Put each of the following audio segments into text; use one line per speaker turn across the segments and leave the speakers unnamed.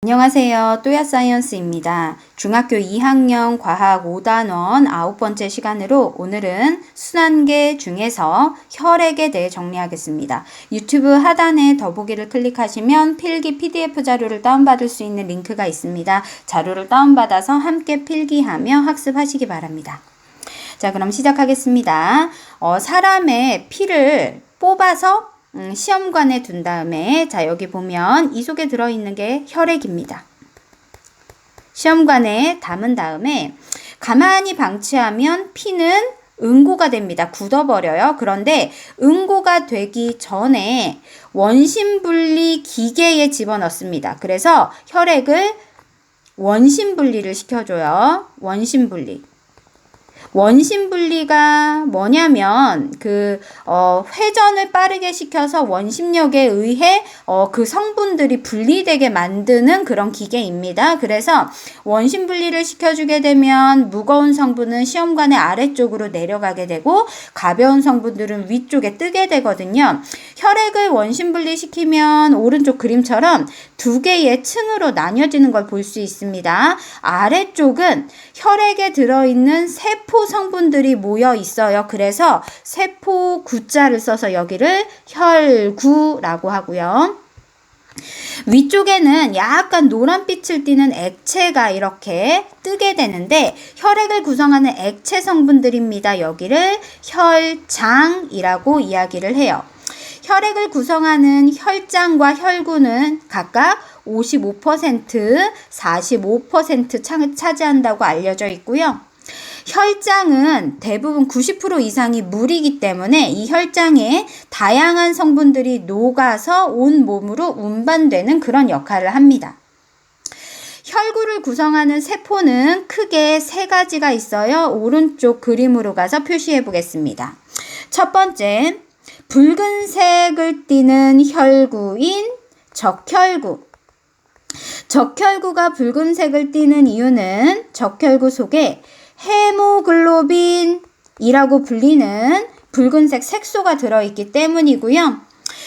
안녕하세요. 또야사이언스입니다. 중학교 2학년 과학 5단원 9번째 시간으로 오늘은 순환계 중에서 혈액에 대해 정리하겠습니다. 유튜브 하단에 더보기를 클릭하시면 필기 PDF 자료를 다운받을 수 있는 링크가 있습니다. 자료를 다운받아서 함께 필기하며 학습하시기 바랍니다. 자, 그럼 시작하겠습니다. 사람의 피를 뽑아서 시험관에 둔 다음에 자 여기 보면 이 속에 들어있는 게 혈액입니다. 시험관에 담은 다음에 가만히 방치하면 피는 응고가 됩니다. 굳어버려요. 그런데 응고가 되기 전에 원심분리 기계에 집어넣습니다. 그래서 혈액을 원심분리를 시켜줘요. 원심분리가 뭐냐면 회전을 빠르게 시켜서 원심력에 의해 그 성분들이 분리되게 만드는 그런 기계입니다. 그래서 원심분리를 시켜주게 되면 무거운 성분은 시험관의 아래쪽으로 내려가게 되고 가벼운 성분들은 위쪽에 뜨게 되거든요. 혈액을 원심분리시키면 오른쪽 그림처럼 두 개의 층으로 나뉘어지는 걸 볼 수 있습니다. 아래쪽은 혈액에 들어있는 세포 성분들이 모여 있어요. 그래서 세포 구자를 써서 여기를 혈구라고 하고요. 위쪽에는 약간 노란빛을 띠는 액체가 이렇게 뜨게 되는데 혈액을 구성하는 액체 성분들입니다. 여기를 혈장이라고 이야기를 해요. 혈액을 구성하는 혈장과 혈구는 각각 55%, 45% 차지한다고 알려져 있고요. 혈장은 대부분 90% 이상이 물이기 때문에 이 혈장에 다양한 성분들이 녹아서 온 몸으로 운반되는 그런 역할을 합니다. 혈구를 구성하는 세포는 크게 세 가지가 있어요. 오른쪽 그림으로 가서 표시해 보겠습니다. 첫 번째, 붉은색을 띠는 혈구인 적혈구. 적혈구가 붉은색을 띠는 이유는 적혈구 속에 헤모글로빈이라고 불리는 붉은색 색소가 들어있기 때문이고요.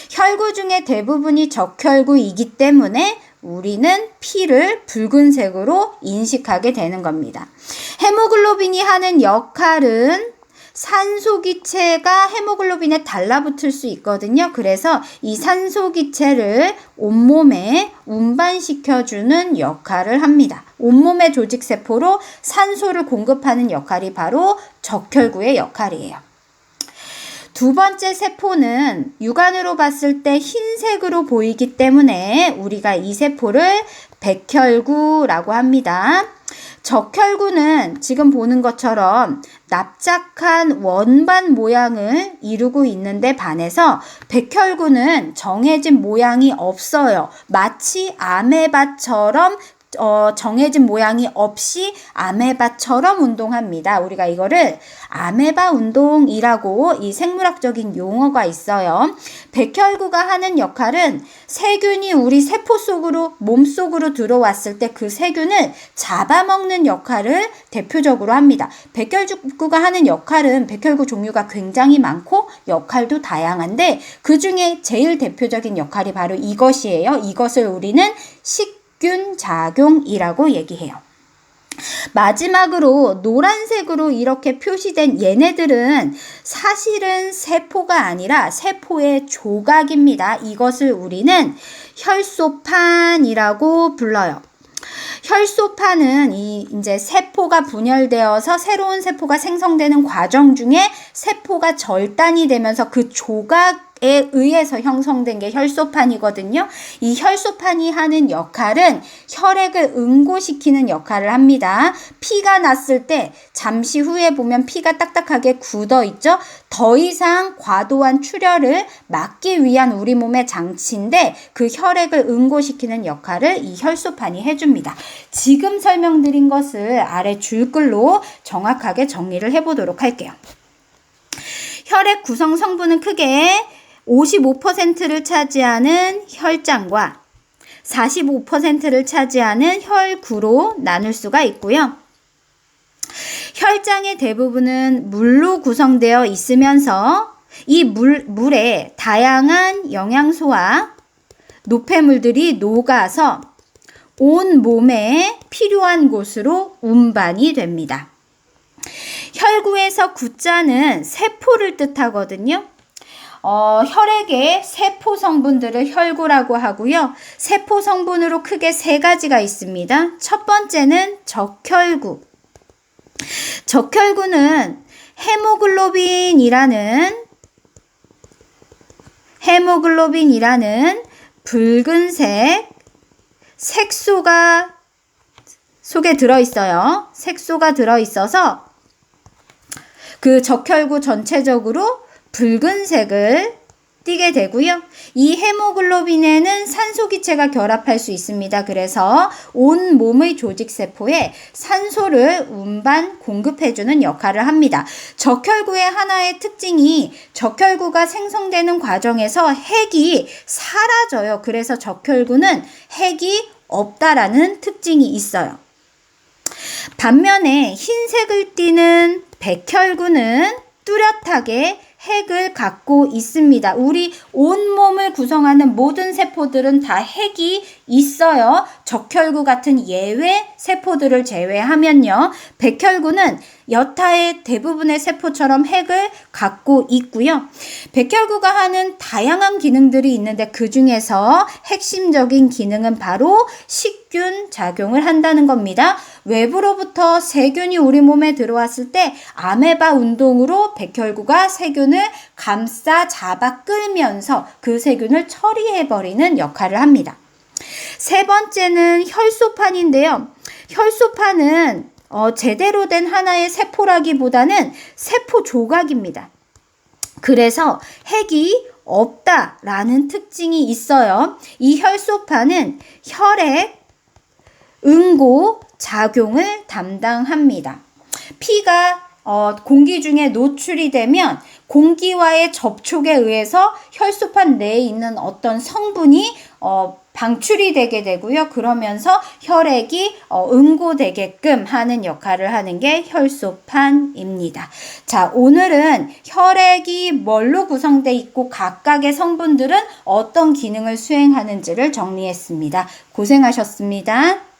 혈구 중에 대부분이 적혈구이기 때문에 우리는 피를 붉은색으로 인식하게 되는 겁니다. 헤모글로빈이 하는 역할은 산소기체가 헤모글로빈에 달라붙을 수 있거든요. 그래서 이 산소기체를 온몸에 운반시켜주는 역할을 합니다. 온몸의 조직세포로 산소를 공급하는 역할이 바로 적혈구의 역할이에요. 두 번째 세포는 육안으로 봤을 때 흰색으로 보이기 때문에 우리가 이 세포를 백혈구라고 합니다. 적혈구는 지금 보는 것처럼 납작한 원반 모양을 이루고 있는데 반해서 백혈구는 정해진 모양이 없어요. 마치 아메바처럼 정해진 모양이 없이 아메바처럼 운동합니다. 우리가 이거를 아메바 운동이라고 이 생물학적인 용어가 있어요. 백혈구가 하는 역할은 세균이 우리 세포 속으로 몸속으로 들어왔을 때 그 세균을 잡아먹는 역할을 대표적으로 합니다. 백혈구가 하는 역할은 백혈구 종류가 굉장히 많고 역할도 다양한데 그 중에 제일 대표적인 역할이 바로 이것이에요. 이것을 우리는 균작용이라고 얘기해요. 마지막으로 노란색으로 이렇게 표시된 얘네들은 사실은 세포가 아니라 세포의 조각입니다. 이것을 우리는 혈소판이라고 불러요. 혈소판은 이제 세포가 분열되어서 새로운 세포가 생성되는 과정 중에 세포가 절단이 되면서 그 조각에 의해서 형성된 게 혈소판이거든요. 이 혈소판이 하는 역할은 혈액을 응고시키는 역할을 합니다. 피가 났을 때 잠시 후에 보면 피가 딱딱하게 굳어 있죠. 더 이상 과도한 출혈을 막기 위한 우리 몸의 장치인데 그 혈액을 응고시키는 역할을 이 혈소판이 해줍니다. 지금 설명드린 것을 아래 줄글로 정확하게 정리를 해보도록 할게요. 혈액 구성 성분은 크게 55%를 차지하는 혈장과 45%를 차지하는 혈구로 나눌 수가 있고요. 혈장의 대부분은 물로 구성되어 있으면서 이 물에 다양한 영양소와 노폐물들이 녹아서 온 몸에 필요한 곳으로 운반이 됩니다. 혈구에서 구자는 세포를 뜻하거든요. 혈액의 세포 성분들을 혈구라고 하고요. 세포 성분으로 크게 세 가지가 있습니다. 첫 번째는 적혈구. 적혈구는 헤모글로빈이라는 붉은색 색소가 속에 들어있어요. 색소가 들어있어서 그 적혈구 전체적으로 붉은색을 띠게 되고요. 이 헤모글로빈에는 산소기체가 결합할 수 있습니다. 그래서 온 몸의 조직세포에 산소를 운반 공급해주는 역할을 합니다. 적혈구의 하나의 특징이 적혈구가 생성되는 과정에서 핵이 사라져요. 그래서 적혈구는 핵이 없다라는 특징이 있어요. 반면에 흰색을 띠는 백혈구는 뚜렷하게 핵을 갖고 있습니다. 우리 온몸을 구성하는 모든 세포들은 다 핵이 있어요. 적혈구 같은 예외 세포들을 제외하면요. 백혈구는 여타의 대부분의 세포처럼 핵을 갖고 있고요. 백혈구가 하는 다양한 기능들이 있는데 그 중에서 핵심적인 기능은 바로 식균 작용을 한다는 겁니다. 외부로부터 세균이 우리 몸에 들어왔을 때 아메바 운동으로 백혈구가 세균을 감싸 잡아 끌면서 그 세균을 처리해버리는 역할을 합니다. 세 번째는 혈소판인데요. 혈소판은 제대로 된 하나의 세포라기보다는 세포 조각입니다. 그래서 핵이 없다라는 특징이 있어요. 이 혈소판은 혈액 응고 작용을 담당합니다. 피가 공기 중에 노출이 되면 공기와의 접촉에 의해서 혈소판 내에 있는 어떤 성분이 방출이 되게 되고요. 그러면서 혈액이 응고되게끔 하는 역할을 하는 게 혈소판입니다. 자, 오늘은 혈액이 뭘로 구성되어 있고 각각의 성분들은 어떤 기능을 수행하는지를 정리했습니다. 고생하셨습니다.